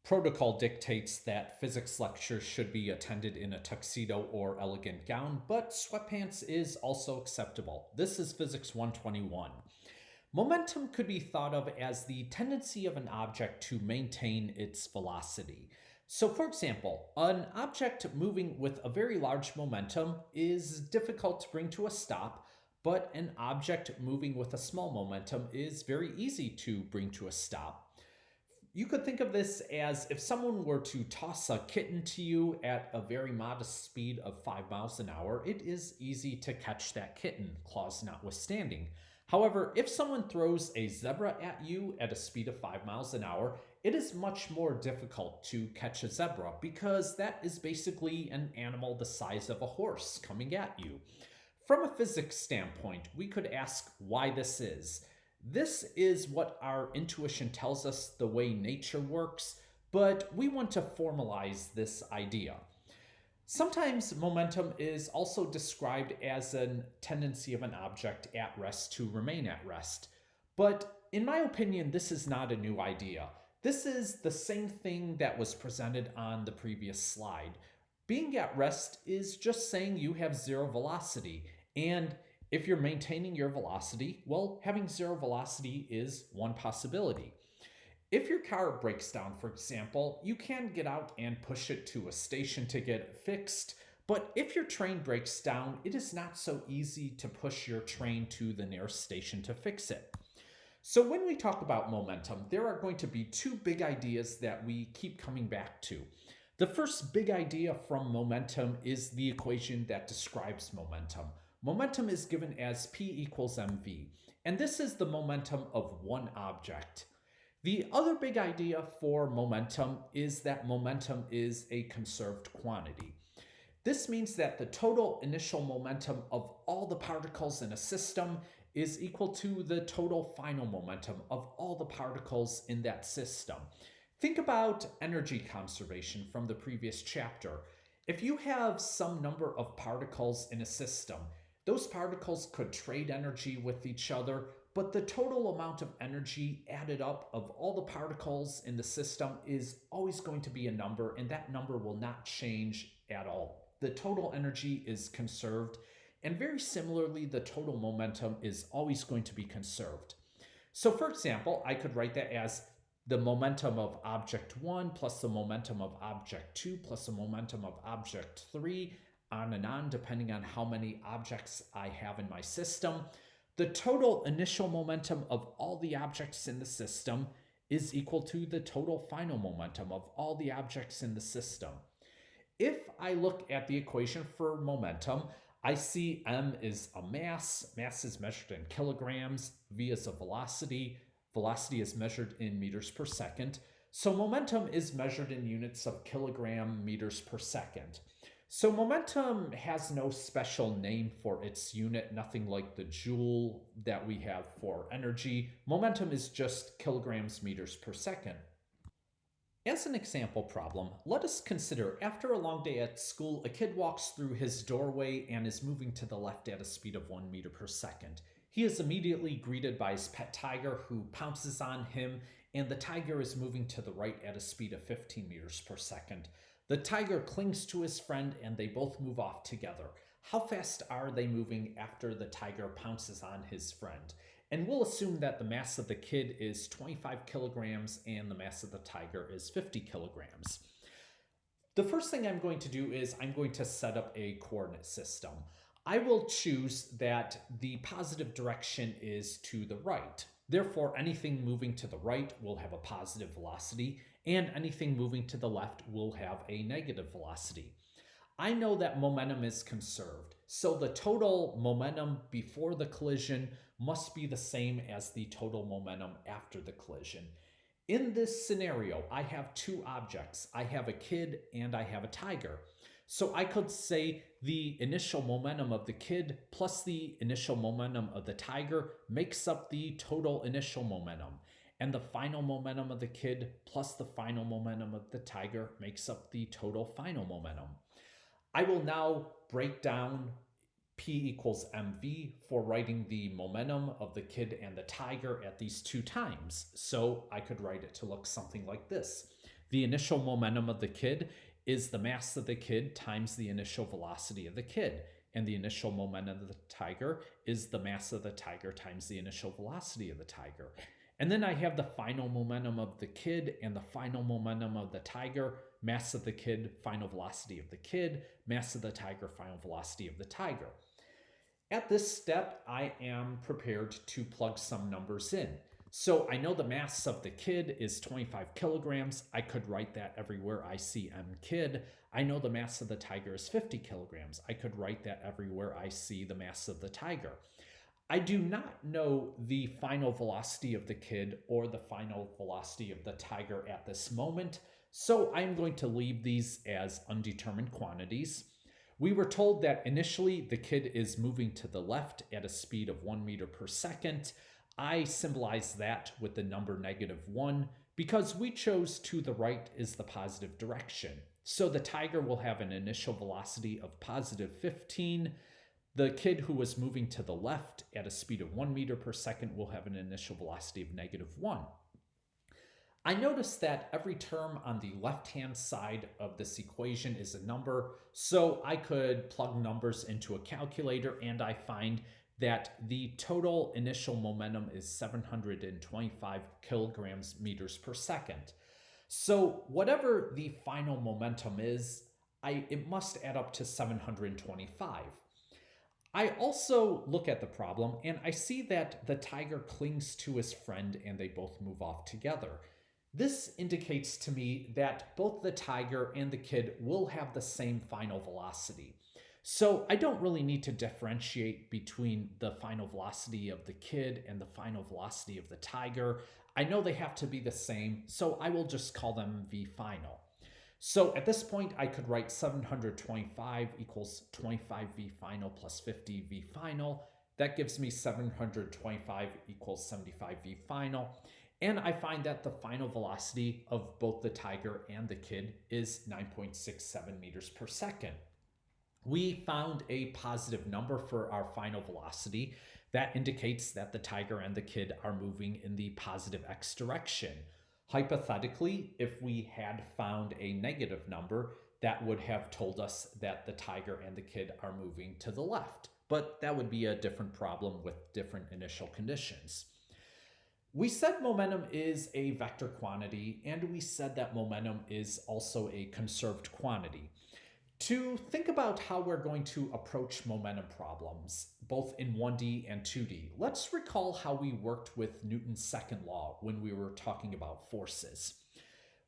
Protocol dictates that physics lectures should be attended in a tuxedo or elegant gown, but sweatpants is also acceptable. This is Physics 121. Momentum could be thought of as the tendency of an object to maintain its velocity. So, for example, an object moving with a very large momentum is difficult to bring to a stop, but an object moving with a small momentum is very easy to bring to a stop. You could think of this as if someone were to toss a kitten to you at a very modest speed of 5 miles an hour, it is easy to catch that kitten, claws notwithstanding. However, if someone throws a zebra at you at a speed of 5 miles an hour, it is much more difficult to catch a zebra because that is basically an animal the size of a horse coming at you. From a physics standpoint, we could ask why this is. This is what our intuition tells us the way nature works, but we want to formalize this idea. Sometimes momentum is also described as a tendency of an object at rest to remain at rest. But in my opinion, this is not a new idea. This is the same thing that was presented on the previous slide. Being at rest is just saying you have zero velocity, and if you're maintaining your velocity, well, having zero velocity is one possibility. If your car breaks down, for example, you can get out and push it to a station to get it fixed. But if your train breaks down, it is not so easy to push your train to the nearest station to fix it. So when we talk about momentum, there are going to be two big ideas that we keep coming back to. The first big idea from momentum is the equation that describes momentum. Momentum is given as P equals mv, and this is the momentum of one object. The other big idea for momentum is that momentum is a conserved quantity. This means that the total initial momentum of all the particles in a system is equal to the total final momentum of all the particles in that system. Think about energy conservation from the previous chapter. If you have some number of particles in a system, those particles could trade energy with each other, but the total amount of energy added up of all the particles in the system is always going to be a number, and that number will not change at all. The total energy is conserved, and very similarly, the total momentum is always going to be conserved. So for example, I could write that as the momentum of object 1 plus the momentum of object 2 plus the momentum of object 3, on and on, depending on how many objects I have in my system. The total initial momentum of all the objects in the system is equal to the total final momentum of all the objects in the system. If I look at the equation for momentum, I see m is a mass is measured in kilograms, v is a velocity is measured in meters per second, so momentum is measured in units of kilogram meters per second. So momentum has no special name for its unit, nothing like the joule that we have for energy. Momentum is just kilograms meters per second. As an example problem, let us consider after a long day at school, a kid walks through his doorway and is moving to the left at a speed of 1 meter per second. He is immediately greeted by his pet tiger who pounces on him, and the tiger is moving to the right at a speed of 15 meters per second. The tiger clings to his friend and they both move off together. How fast are they moving after the tiger pounces on his friend? And we'll assume that the mass of the kid is 25 kilograms and the mass of the tiger is 50 kilograms. The first thing I'm going to do is I'm going to set up a coordinate system. I will choose that the positive direction is to the right. Therefore, anything moving to the right will have a positive velocity, and anything moving to the left will have a negative velocity. I know that momentum is conserved, so the total momentum before the collision must be the same as the total momentum after the collision. In this scenario, I have two objects. I have a kid and I have a tiger. So I could say the initial momentum of the kid plus the initial momentum of the tiger makes up the total initial momentum. And the final momentum of the kid plus the final momentum of the tiger makes up the total final momentum. I will now break down P equals mv for writing the momentum of the kid and the tiger at these two times. So I could write it to look something like this. The initial momentum of the kid is the mass of the kid times the initial velocity of the kid. And the initial momentum of the tiger is the mass of the tiger times the initial velocity of the tiger. And then I have the final momentum of the kid and the final momentum of the tiger, mass of the kid, final velocity of the kid, mass of the tiger, final velocity of the tiger. At this step, I am prepared to plug some numbers in. So I know the mass of the kid is 25 kilograms. I could write that everywhere I see M kid. I know the mass of the tiger is 50 kilograms. I could write that everywhere I see the mass of the tiger. I do not know the final velocity of the kid or the final velocity of the tiger at this moment, so I'm going to leave these as undetermined quantities. We were told that initially the kid is moving to the left at a speed of 1 meter per second. I symbolize that with the number -1 because we chose to the right is the positive direction. So the tiger will have an initial velocity of +15. The kid who was moving to the left at a speed of 1 meter per second will have an initial velocity of -1. I noticed that every term on the left-hand side of this equation is a number, so I could plug numbers into a calculator and I find that the total initial momentum is 725 kilograms meters per second. So whatever the final momentum is, it must add up to 725. I also look at the problem and I see that the tiger clings to his friend and they both move off together. This indicates to me that both the tiger and the kid will have the same final velocity. So I don't really need to differentiate between the final velocity of the kid and the final velocity of the tiger. I know they have to be the same, so I will just call them V final. So at this point, I could write 725 equals 25 V final plus 50 V final. That gives me 725 equals 75 V final. And I find that the final velocity of both the tiger and the kid is 9.67 meters per second. We found a positive number for our final velocity. That indicates that the tiger and the kid are moving in the positive x direction. Hypothetically, if we had found a negative number, that would have told us that the tiger and the kid are moving to the left. But that would be a different problem with different initial conditions. We said momentum is a vector quantity, and we said that momentum is also a conserved quantity. To think about how we're going to approach momentum problems, both in 1D and 2D, let's recall how we worked with Newton's second law when we were talking about forces.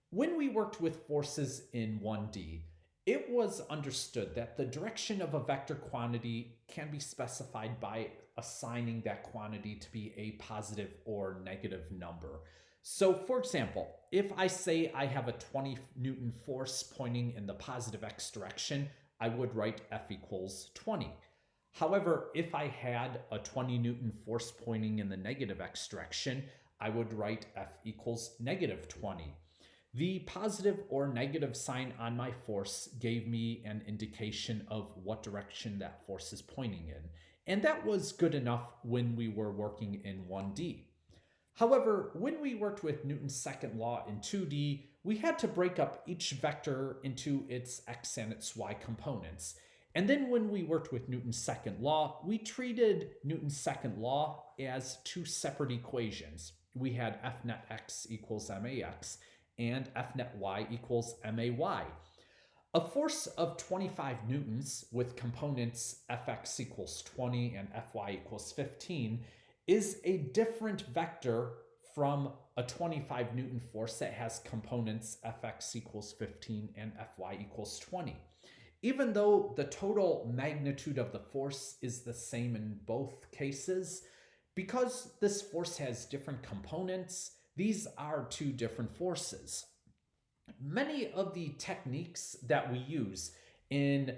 When we worked with forces in 1D, it was understood that the direction of a vector quantity can be specified by assigning that quantity to be a positive or negative number. So for example, if I say I have a 20 Newton force pointing in the positive x direction, I would write F equals 20. However, if I had a 20 Newton force pointing in the negative x direction, I would write F equals -20. The positive or negative sign on my force gave me an indication of what direction that force is pointing in, and that was good enough when we were working in 1D. However, when we worked with Newton's second law in 2D, we had to break up each vector into its x and its y components. And then when we worked with Newton's second law, we treated Newton's second law as two separate equations. We had F net x equals max and F net y equals may. A force of 25 newtons with components Fx equals 20 and Fy equals 15 is a different vector from a 25 Newton force that has components Fx equals 15 and Fy equals 20. Even though the total magnitude of the force is the same in both cases, because this force has different components, these are two different forces. Many of the techniques that we use in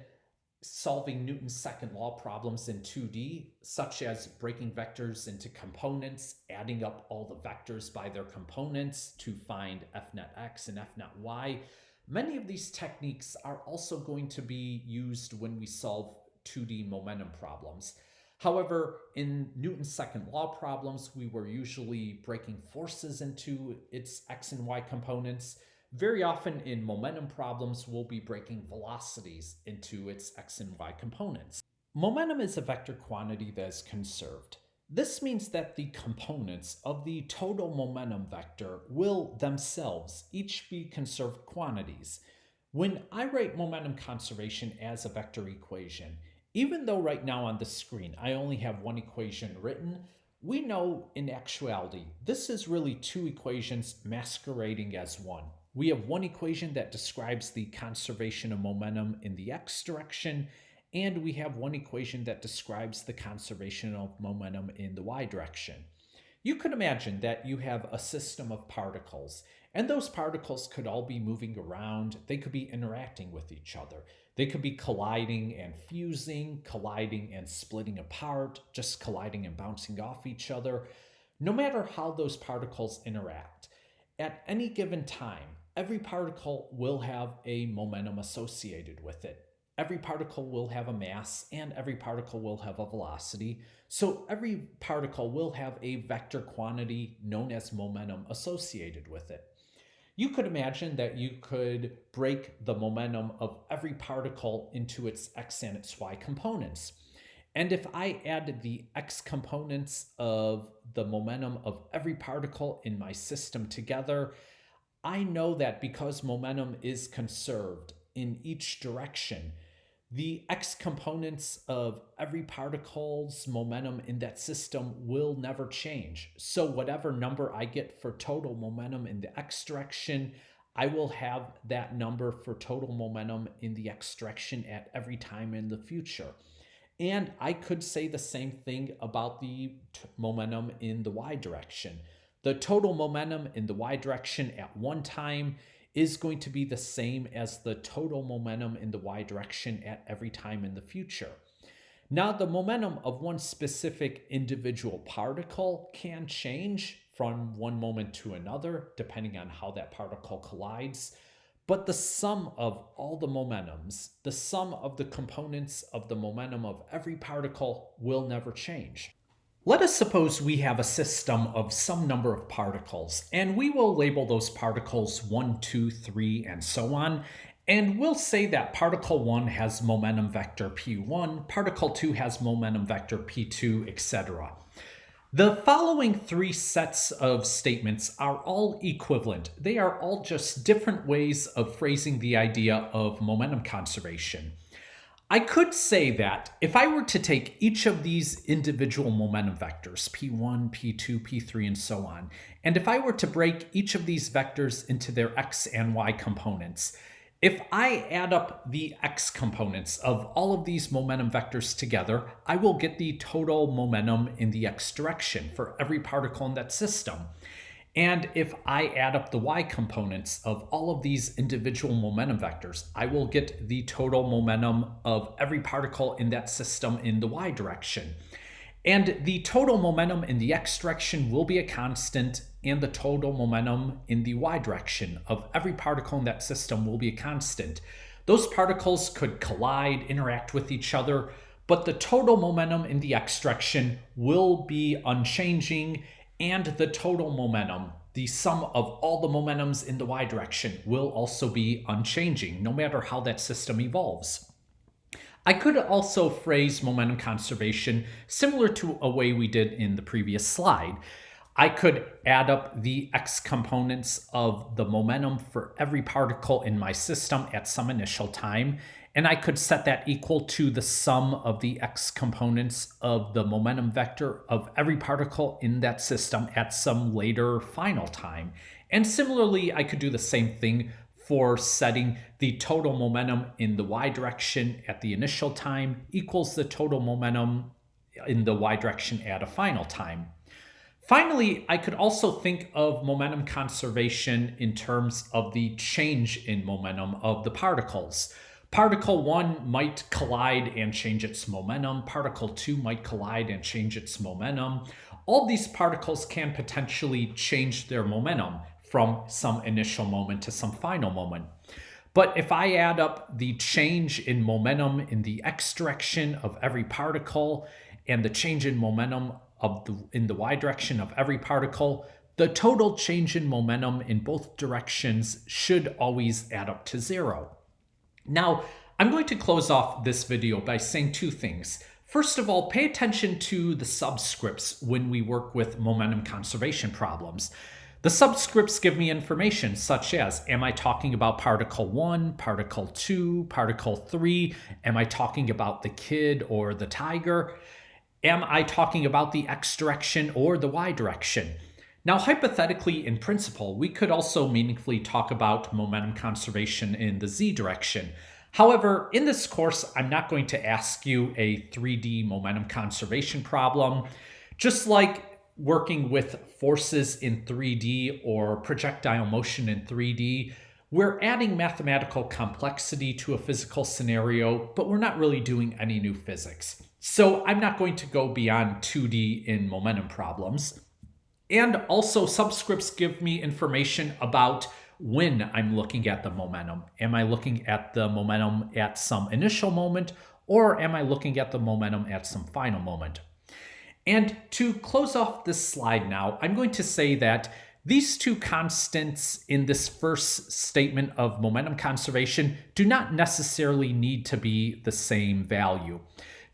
solving Newton's second law problems in 2D, such as breaking vectors into components, adding up all the vectors by their components to find F net x and F net y, many of these techniques are also going to be used when we solve 2D momentum problems. However, in Newton's second law problems, we were usually breaking forces into its x and y components. Very often in momentum problems, we'll be breaking velocities into its x and y components. Momentum is a vector quantity that is conserved. This means that the components of the total momentum vector will themselves each be conserved quantities. When I write momentum conservation as a vector equation, even though right now on the screen I only have one equation written, we know in actuality this is really two equations masquerading as one. We have one equation that describes the conservation of momentum in the x direction, and we have one equation that describes the conservation of momentum in the y direction. You could imagine that you have a system of particles, and those particles could all be moving around. They could be interacting with each other. They could be colliding and fusing, colliding and splitting apart, just colliding and bouncing off each other. No matter how those particles interact, at any given time, every particle will have a momentum associated with it. Every particle will have a mass, and every particle will have a velocity. So every particle will have a vector quantity known as momentum associated with it. You could imagine that you could break the momentum of every particle into its x and its y components. And if I add the x components of the momentum of every particle in my system together, I know that because momentum is conserved in each direction, the x components of every particle's momentum in that system will never change. So whatever number I get for total momentum in the x direction, I will have that number for total momentum in the x direction at every time in the future. And I could say the same thing about the momentum in the y direction. The total momentum in the y direction at one time is going to be the same as the total momentum in the y direction at every time in the future. Now, the momentum of one specific individual particle can change from one moment to another, depending on how that particle collides. But the sum of all the momentums, the sum of the components of the momentum of every particle will never change. Let us suppose we have a system of some number of particles, and we will label those particles 1, 2, 3, and so on. And we'll say that particle 1 has momentum vector p1, particle 2 has momentum vector p2, etc. The following three sets of statements are all equivalent. They are all just different ways of phrasing the idea of momentum conservation. I could say that if I were to take each of these individual momentum vectors, p1, p2, p3, and so on, and if I were to break each of these vectors into their x and y components, if I add up the x components of all of these momentum vectors together, I will get the total momentum in the x direction for every particle in that system. And if I add up the y components of all of these individual momentum vectors, I will get the total momentum of every particle in that system in the y direction. And the total momentum in the x direction will be a constant, and the total momentum in the y direction of every particle in that system will be a constant. Those particles could collide, interact with each other, but the total momentum in the x direction will be unchanging, and the total momentum, the sum of all the momentums in the y direction, will also be unchanging, no matter how that system evolves. I could also phrase momentum conservation similar to a way we did in the previous slide. I could add up the x components of the momentum for every particle in my system at some initial time, and I could set that equal to the sum of the x components of the momentum vector of every particle in that system at some later final time. And similarly, I could do the same thing for setting the total momentum in the y direction at the initial time equals the total momentum in the y direction at a final time. Finally, I could also think of momentum conservation in terms of the change in momentum of the particles. Particle 1 might collide and change its momentum. Particle 2 might collide and change its momentum. All these particles can potentially change their momentum from some initial moment to some final moment. But if I add up the change in momentum in the x direction of every particle and the change in momentum in the y direction of every particle, the total change in momentum in both directions should always add up to 0. Now, I'm going to close off this video by saying two things. First of all, pay attention to the subscripts when we work with momentum conservation problems. The subscripts give me information such as, am I talking about particle 1, particle 2, particle 3? Am I talking about the kid or the tiger? Am I talking about the x direction or the y direction? Now, hypothetically, in principle, we could also meaningfully talk about momentum conservation in the z direction. However, in this course, I'm not going to ask you a 3D momentum conservation problem. Just like working with forces in 3D or projectile motion in 3D, we're adding mathematical complexity to a physical scenario, but we're not really doing any new physics. So I'm not going to go beyond 2D in momentum problems. And also, subscripts give me information about when I'm looking at the momentum. Am I looking at the momentum at some initial moment, or am I looking at the momentum at some final moment? And to close off this slide now, I'm going to say that these two constants in this first statement of momentum conservation do not necessarily need to be the same value.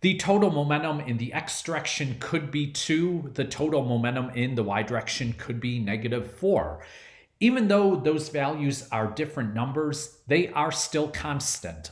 The total momentum in the x direction could be 2. The total momentum in the y direction could be -4. Even though those values are different numbers, they are still constant.